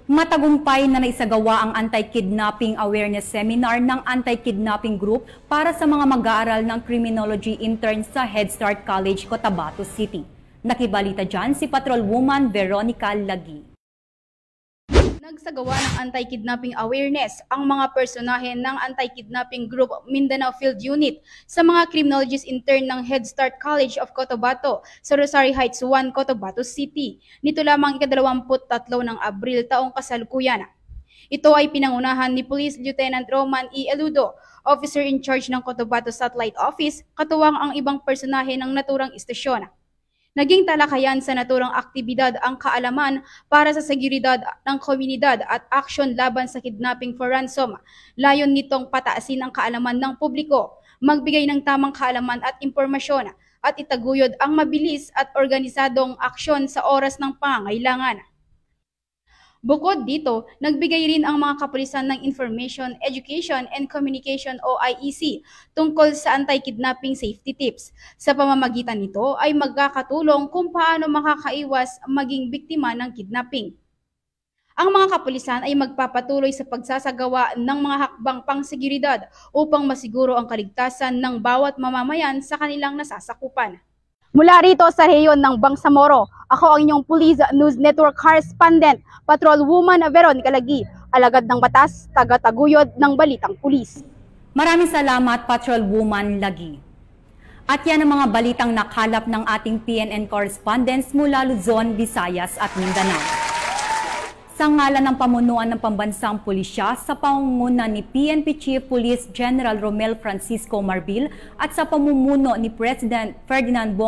Matagumpay na naisagawa ang anti-kidnapping awareness seminar ng anti-kidnapping group para sa mga mag-aaral ng criminology intern sa Head Start College, Cotabato City. Nakibalita dyan si Patrolwoman Veronica Lagi. Nagsagawa ng anti-kidnapping awareness ang mga personahe ng anti-kidnapping group Mindanao Field Unit sa mga criminologist intern ng Head Start College of Cotabato sa Rosario Heights 1, Cotabato City. Nito lamang ika-23 ng Abril taong kasalukuyan. Ito ay pinangunahan ni Police Lieutenant Roman E. Eludo, Officer in Charge ng Cotabato Satellite Office, katuwang ang ibang personahe ng naturang istasyon. Naging talakayan sa naturang aktibidad ang kaalaman para sa seguridad ng komunidad at aksyon laban sa kidnapping for ransom. Layon nitong pataasin ang kaalaman ng publiko, magbigay ng tamang kaalaman at impormasyon at itaguyod ang mabilis at organisadong aksyon sa oras ng pangangailangan. Bukod dito, nagbigay rin ang mga kapulisan ng Information, Education and Communication o IEC tungkol sa anti-kidnapping safety tips. Sa pamamagitan nito ay magkakatulong kung paano makakaiwas maging biktima ng kidnapping. Ang mga kapulisan ay magpapatuloy sa pagsasagawa ng mga hakbang pangseguridad upang masiguro ang kaligtasan ng bawat mamamayan sa kanilang nasasakupan. Mula rito sa rehiyon ng Bangsamoro, ako ang inyong Police News Network Correspondent, Patrolwoman Veronica Lagi, alagad ng batas, taga-taguyod ng balitang pulis. Maraming salamat, Patrolwoman Lagi. At yan ang mga balitang nakalap ng ating PNN correspondents mula Luzon, Visayas at Mindanao. Sa ngalan ng pamunuan ng pambansang pulisya sa pangunguna ni PNP Chief Police General Romel Francisco Marbil at sa pamumuno ni President Ferdinand Bong